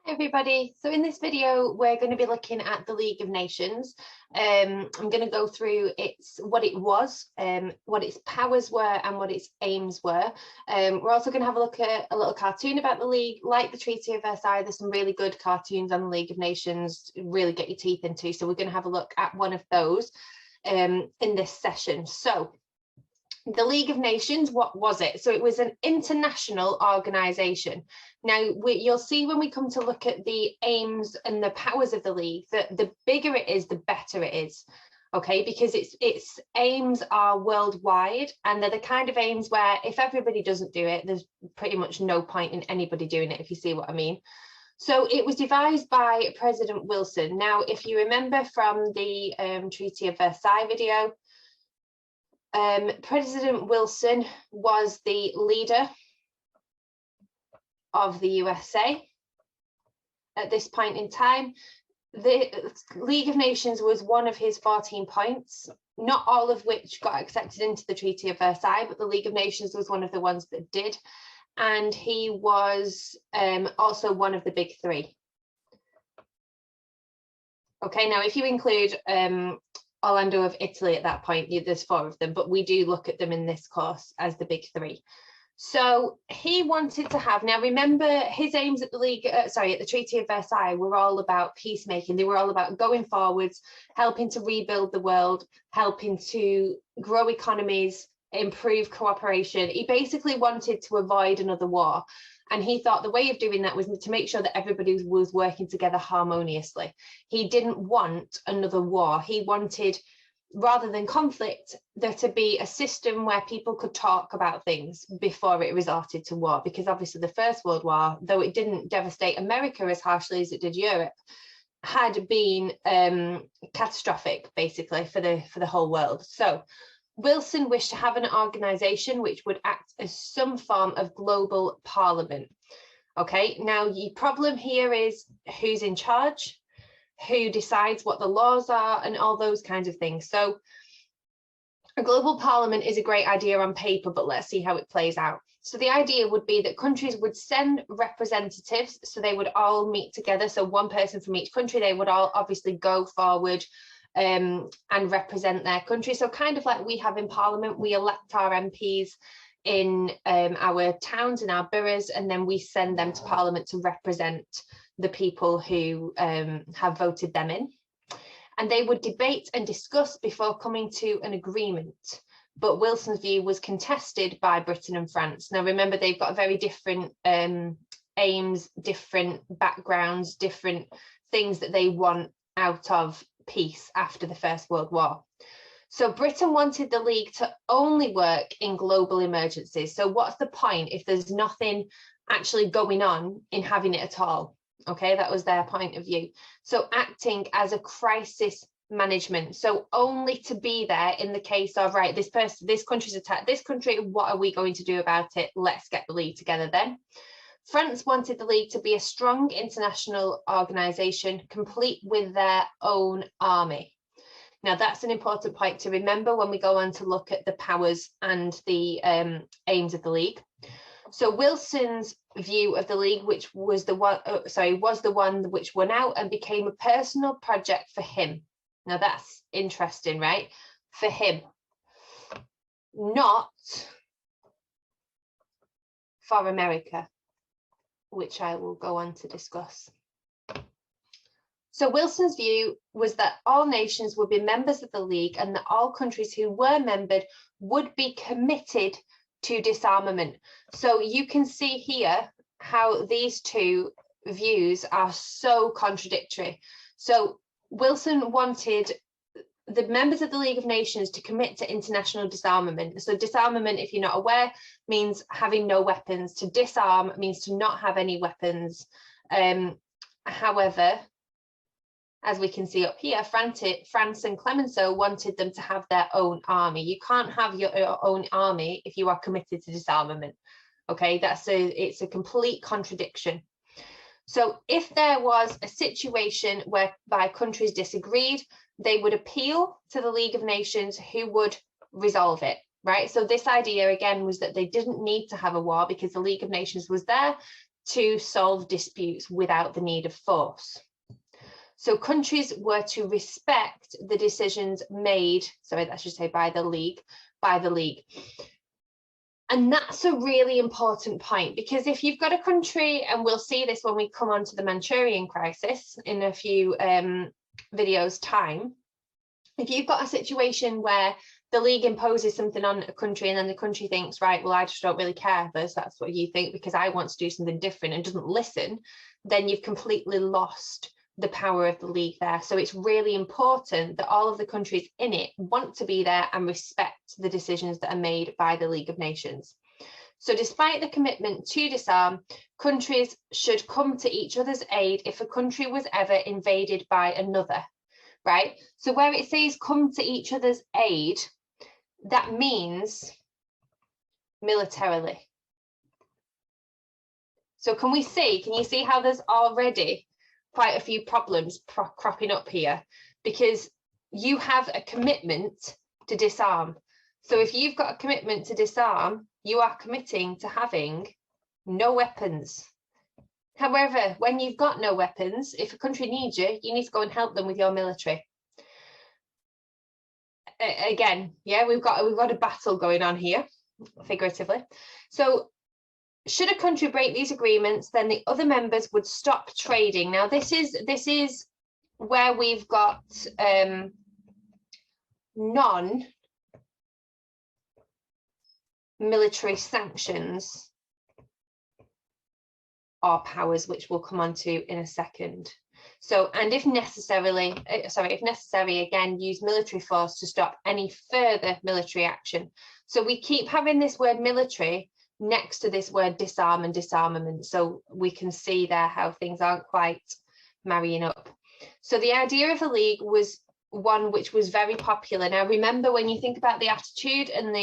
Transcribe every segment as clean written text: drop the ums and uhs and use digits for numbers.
Everybody, so in this video we're going to be looking at the League of Nations. I'm going to go through what it was, what its powers were and what its aims were. We're also going to have a look at a little cartoon about the League. Like the Treaty of Versailles, there's some really good cartoons on the League of Nations, really get your teeth into, so we're going to have a look at one of those in this session. So the League of Nations, what was it? So it was an international organisation. Now, you'll see when we come to look at the aims and the powers of the League, that the bigger it is, the better it is, okay? Because its aims are worldwide, and they're the kind of aims where if everybody doesn't do it, there's pretty much no point in anybody doing it, if you see what I mean. So it was devised by President Wilson. Now, if you remember from the Treaty of Versailles video, President Wilson was the leader of the USA at this point in time. The League of Nations was one of his 14 points, not all of which got accepted into the Treaty of Versailles, but the League of Nations was one of the ones that did. And he was also one of the big three. Okay, now if you include Orlando of Italy at that point, there's 4 of them, but we do look at them in this course as the big 3. So he wanted to have, now remember his aims at the League, at the Treaty of Versailles were all about peacemaking. They were all about going forwards, helping to rebuild the world, helping to grow economies, improve cooperation. He basically wanted to avoid another war. And he thought the way of doing that was to make sure that everybody was working together harmoniously. He didn't want another war. He wanted, rather than conflict, there to be a system where people could talk about things before it resorted to war. Because obviously the First World War, though it didn't devastate America as harshly as it did Europe, had been catastrophic, basically, for the whole world. So Wilson wished to have an organisation which would act as some form of global parliament. Okay, now the problem here is who's in charge, who decides what the laws are, and all those kinds of things. So a global parliament is a great idea on paper, but let's see how it plays out. So the idea would be that countries would send representatives, so they would all meet together. So one person from each country, they would all obviously go forward and represent their country. So kind of like we have in Parliament, we elect our MPs in our towns and our boroughs, and then we send them to Parliament to represent the people who have voted them in. And they would debate and discuss before coming to an agreement. But Wilson's view was contested by Britain and France. Now, remember, they've got very different aims, different backgrounds, different things that they want out of peace after the First World War. So Britain wanted the League to only work in global emergencies. So what's the point if there's nothing actually going on in having it at all? Okay, that was their point of view. So acting as a crisis management, so only to be there in the case of, right, this country's attacked this country, what are we going to do about it? Let's get the League together then. France wanted the League to be a strong international organisation, complete with their own army. Now, that's an important point to remember when we go on to look at the powers and the aims of the League. So Wilson's view of the League, which was the one which won out and became a personal project for him. Now, that's interesting, right? For him, not for America, which I will go on to discuss. So Wilson's view was that all nations would be members of the League and that all countries who were membered would be committed to disarmament. So you can see here how these two views are so contradictory. So Wilson wanted the members of the League of Nations to commit to international disarmament. So disarmament, if you're not aware, means having no weapons. To disarm means to not have any weapons. However, as we can see up here, France and Clemenceau wanted them to have their own army. You can't have your own army if you are committed to disarmament. Okay, it's a complete contradiction. So if there was a situation whereby countries disagreed, they would appeal to the League of Nations, who would resolve it. right? So this idea again was that they didn't need to have a war because the League of Nations was there. to solve disputes without the need of force. So countries were to respect the decisions made, sorry, I should say by the League. And that's a really important point, because if you've got a country, and we'll see this when we come on to the Manchurian crisis in a few videos time, if you've got a situation where the League imposes something on a country and then the country thinks, right, well, I just don't really care if that's what you think because I want to do something different, and doesn't listen, then you've completely lost the power of the League there. So it's really important that all of the countries in it want to be there and respect the decisions that are made by the League of Nations. So despite the commitment to disarm, countries should come to each other's aid if a country was ever invaded by another, right? So where it says come to each other's aid, that means militarily. So can you see how there's already quite a few problems cropping up here, because you have a commitment to disarm. So if you've got a commitment to disarm, you are committing to having no weapons. However, when you've got no weapons, if a country needs you, you need to go and help them with your military. Again, yeah, we've got a battle going on here, figuratively. So should a country break these agreements, then the other members would stop trading. Now, this is where we've got non-military sanctions or powers, which we'll come on to in a second. So, and if necessary, again, use military force to stop any further military action. So we keep having this word military next to this word disarm and disarmament, so we can see there how things aren't quite marrying up. So the idea of a league was one which was very popular. Now remember, when you think about the attitude and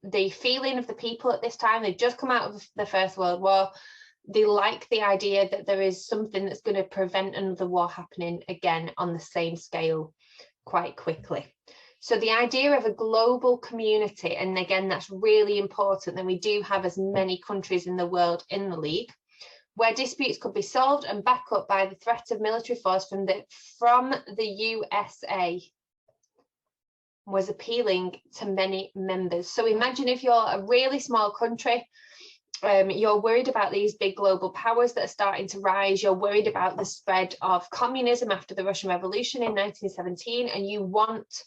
the feeling of the people at this time, they'd just come out of the First World War. They like the idea that there is something that's going to prevent another war happening again on the same scale quite quickly. So the idea of a global community, and again, that's really important, that we do have as many countries in the world in the League, where disputes could be solved and backed up by the threat of military force from the USA, was appealing to many members. So imagine if you're a really small country, you're worried about these big global powers that are starting to rise, you're worried about the spread of communism after the Russian Revolution in 1917, and you want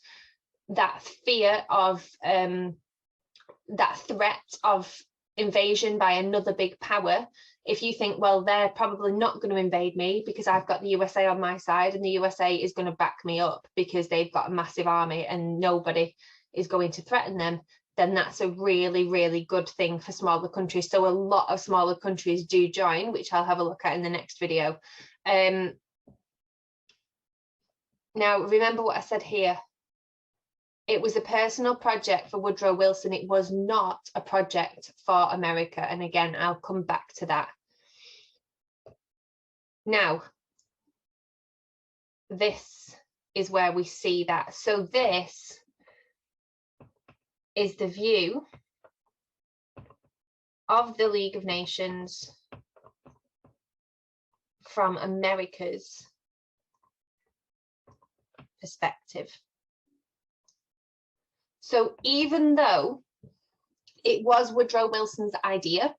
that fear of that threat of invasion by another big power. If you think, well, they're probably not going to invade me because I've got the USA on my side and the USA is going to back me up because they've got a massive army and nobody is going to threaten them, then that's a really, really good thing for smaller countries. So a lot of smaller countries do join, which I'll have a look at in the next video. Now, remember what I said here. It was a personal project for Woodrow Wilson. It was not a project for America. And again, I'll come back to that. Now, this is where we see that. So this is the view of the League of Nations from America's perspective. So even though it was Woodrow Wilson's idea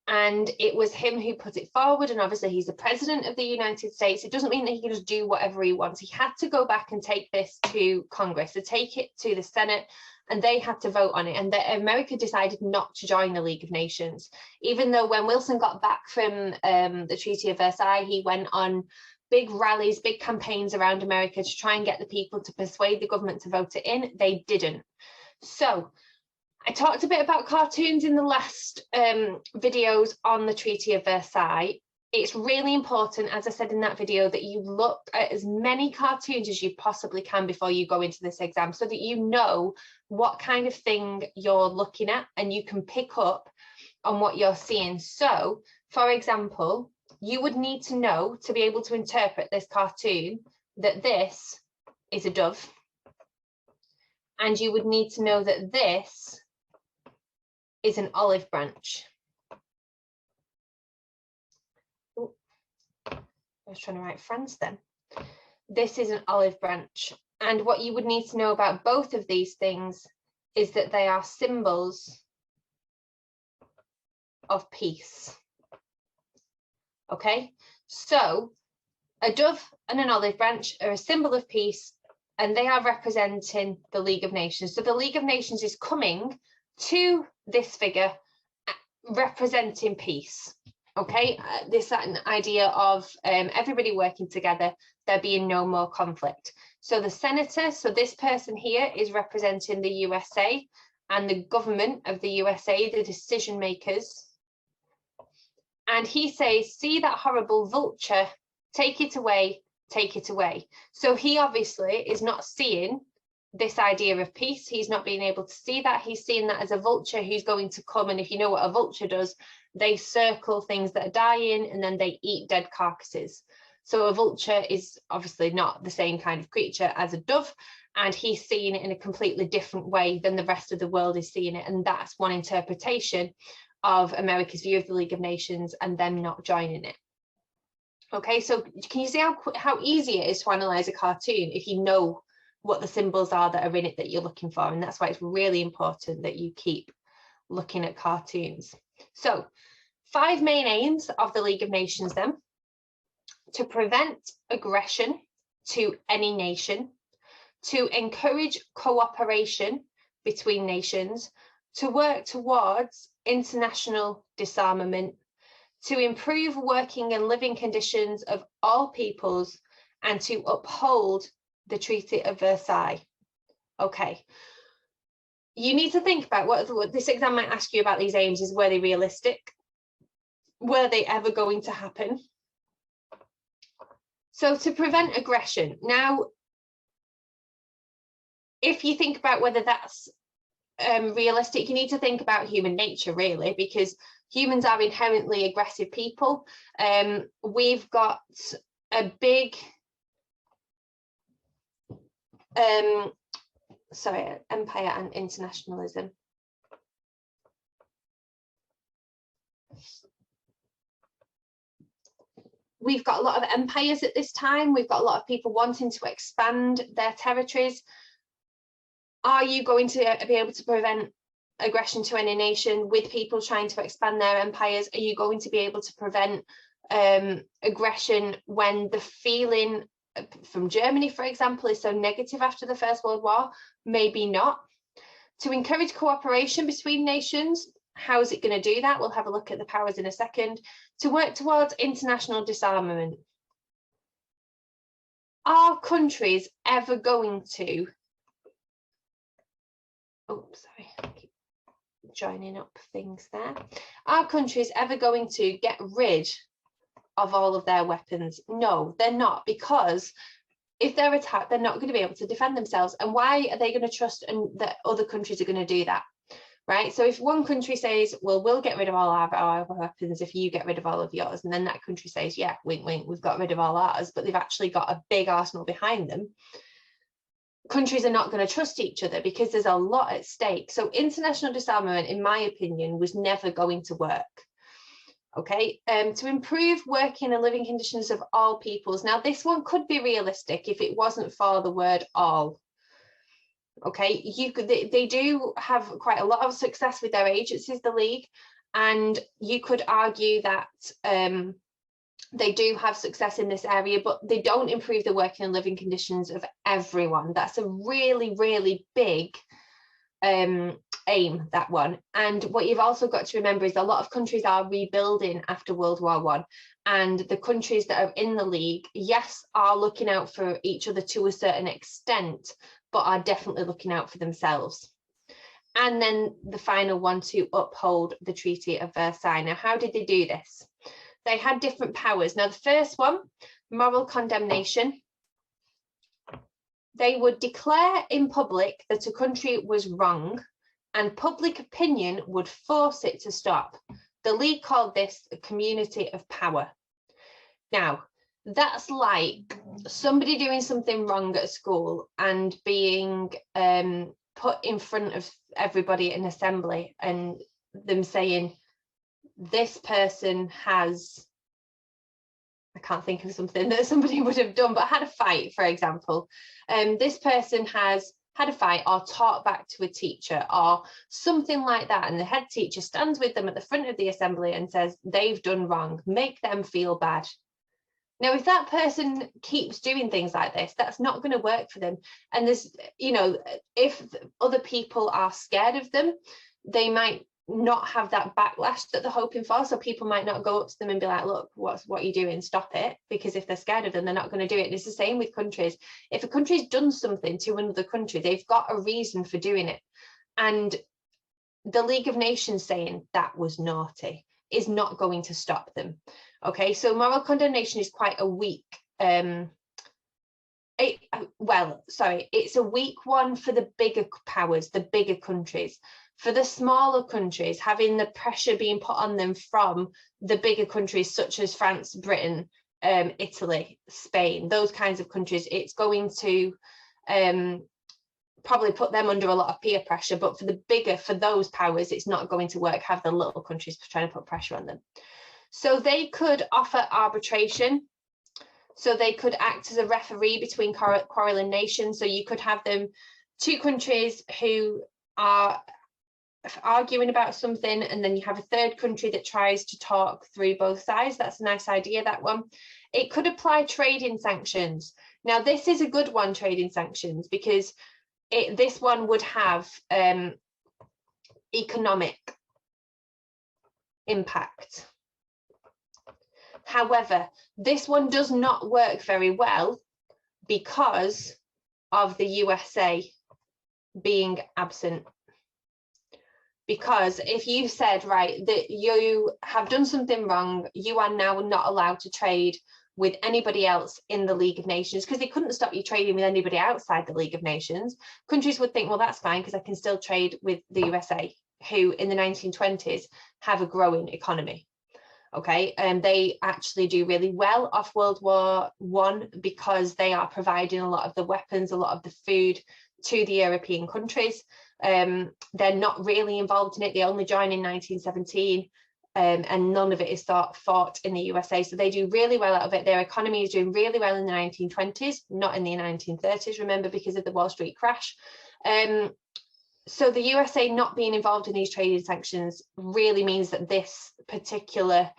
and it was him who put it forward, and obviously he's the president of the United States, it doesn't mean that he can just do whatever he wants. He had to go back and take this to Congress, to take it to the Senate, and they had to vote on it. And America decided not to join the League of Nations, even though when Wilson got back from the Treaty of Versailles, he went on big rallies, big campaigns around America to try and get the people to persuade the government to vote it in. They didn't. So I talked a bit about cartoons in the last videos on the Treaty of Versailles. It's really important, as I said in that video, that you look at as many cartoons as you possibly can before you go into this exam, so that you know what kind of thing you're looking at and you can pick up on what you're seeing. So, for example, you would need to know, to be able to interpret this cartoon, that this is a dove. And you would need to know that this is an olive branch. was trying to write France then. This is an olive branch. And what you would need to know about both of these things is that they are symbols of peace. Okay, so a dove and an olive branch are a symbol of peace, and they are representing the League of Nations. So the League of Nations is coming to this figure representing peace. Okay, this an idea of everybody working together, there being no more conflict. So the senator, so this person here is representing the USA and the government of the USA, the decision makers. And he says, see that horrible vulture, take it away, take it away. So he obviously is not seeing this idea of peace. He's not being able to see that. He's seeing that as a vulture who's going to come. And if you know what a vulture does, they circle things that are dying and then they eat dead carcasses. So a vulture is obviously not the same kind of creature as a dove, and he's seeing it in a completely different way than the rest of the world is seeing it. And that's one interpretation of America's view of the League of Nations and them not joining it. Okay, so can you see how easy it is to analyze a cartoon if you know what the symbols are that are in it that you're looking for? And that's why it's really important that you keep looking at cartoons. So 5 main aims of the League of Nations then: to prevent aggression to any nation, to encourage cooperation between nations, to work towards international disarmament, to improve working and living conditions of all peoples, and to uphold the Treaty of Versailles. Okay, you need to think about what this exam might ask you about these aims is, were they realistic? Were they ever going to happen? So to prevent aggression. Now, if you think about whether that's realistic, you need to think about human nature, really, because humans are inherently aggressive people. We've got a big empire and internationalism. We've got a lot of empires at this time. We've got a lot of people wanting to expand their territories. Are you going to be able to prevent aggression to any nation with people trying to expand their empires? Are you going to be able to prevent aggression when the feeling from Germany, for example, is so negative after the First World War? Maybe not. To encourage cooperation between nations, how is it going to do that? We'll have a look at the powers in a second. To work towards international disarmament. Are countries ever going to... Oh, sorry, I keep joining up things there. Are countries ever going to get rid of all of their weapons? No, they're not, because if they're attacked, they're not going to be able to defend themselves. And why are they going to trust that other countries are going to do that? Right? So if one country says, well, we'll get rid of all our weapons if you get rid of all of yours, and then that country says, yeah, wink, wink, we've got rid of all ours, but they've actually got a big arsenal behind them, countries are not going to trust each other because there's a lot at stake. So international disarmament, in my opinion, was never going to work. Okay, to improve working and living conditions of all peoples. Now, this one could be realistic if it wasn't for the word all. Okay, they do have quite a lot of success with their agencies, the League, and you could argue that they do have success in this area, but they don't improve the working and living conditions of everyone. That's a really, really big aim, that one. And what you've also got to remember is a lot of countries are rebuilding after World War I, and the countries that are in the League, yes, are looking out for each other to a certain extent, but are definitely looking out for themselves. And then the final one, to uphold the Treaty of Versailles. Now, how did they do this? They had different powers. Now, the first one, moral condemnation. They would declare in public that a country was wrong, and public opinion would force it to stop. The League called this a community of power. Now, that's like somebody doing something wrong at school and being put in front of everybody in assembly and them saying, this person has, I can't think of something that somebody would have done, but had a fight, for example. This person has had a fight or taught back to a teacher or something like that, and the head teacher stands with them at the front of the assembly and says they've done wrong, make them feel bad. Now, if that person keeps doing things like this, that's not going to work for them. And there's, you know, if other people are scared of them, they might not have that backlash that they're hoping for. So people might not go up to them and be like, look, what are you doing? Stop it. Because if they're scared of them, they're not going to do it. And it's the same with countries. If a country's done something to another country, they've got a reason for doing it. And the League of Nations saying that was naughty is not going to stop them. Okay, so moral condemnation is quite a weak, it's a weak one for the bigger powers, the bigger countries. For the smaller countries, having the pressure being put on them from the bigger countries such as France, Britain, Italy, Spain, those kinds of countries, it's going to probably put them under a lot of peer pressure. But for those powers, it's not going to work. Have the little countries trying to put pressure on them. So they could offer arbitration. So they could act as a referee between quarreling nations. So you could have them, two countries who are arguing about something, and then you have a third country that tries to talk through both sides. That's a nice idea, that one. It could apply trading sanctions. Now, this is a good one, trading sanctions, because this one would have economic impact. However, this one does not work very well because of the USA being absent. Because if you said, right, that you have done something wrong, you are now not allowed to trade with anybody else in the League of Nations, because they couldn't stop you trading with anybody outside the League of Nations. Countries would think, well, that's fine, because I can still trade with the USA, who in the 1920s have a growing economy. Okay, and they actually do really well off World War I because they are providing a lot of the weapons, a lot of the food to the European countries. They're not really involved in it. They only joined in 1917, and none of it is fought in the USA. So they do really well out of it. Their economy is doing really well in the 1920s, not in the 1930s, remember, because of the Wall Street crash. So the USA not being involved in these trading sanctions really means that this particular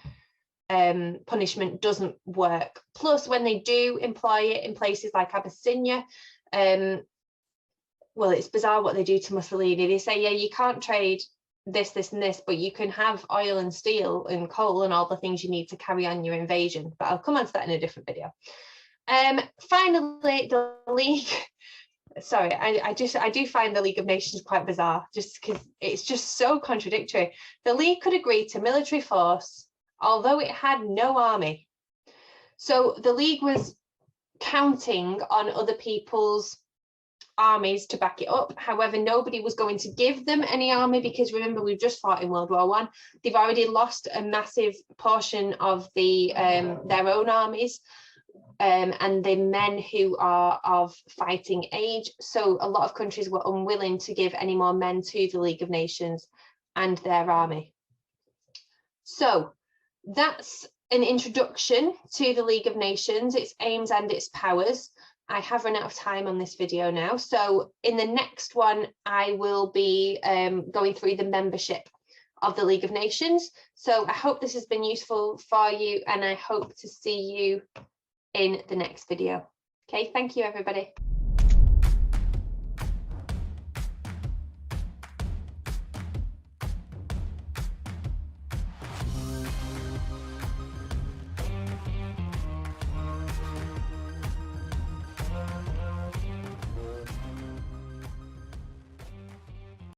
punishment doesn't work. Plus, when they do employ it in places like Abyssinia, well, it's bizarre what they do to Mussolini. They say, yeah, you can't trade this, this, and this, but you can have oil and steel and coal and all the things you need to carry on your invasion. But I'll come on to that in a different video. Finally, the League. Sorry, I do find the League of Nations quite bizarre, just because it's just so contradictory. The League could agree to military force, although it had no army. So the League was counting on other people's armies to back it up. However, nobody was going to give them any army, because remember, we've just fought in World War I. They've already lost a massive portion of their own armies. And the men who are of fighting age. So a lot of countries were unwilling to give any more men to the League of Nations and their army. So that's an introduction to the League of Nations, its aims and its powers. I have run out of time on this video now. So in the next one, I will be going through the membership of the League of Nations. So I hope this has been useful for you, and I hope to see you in the next video. Okay, thank you, everybody.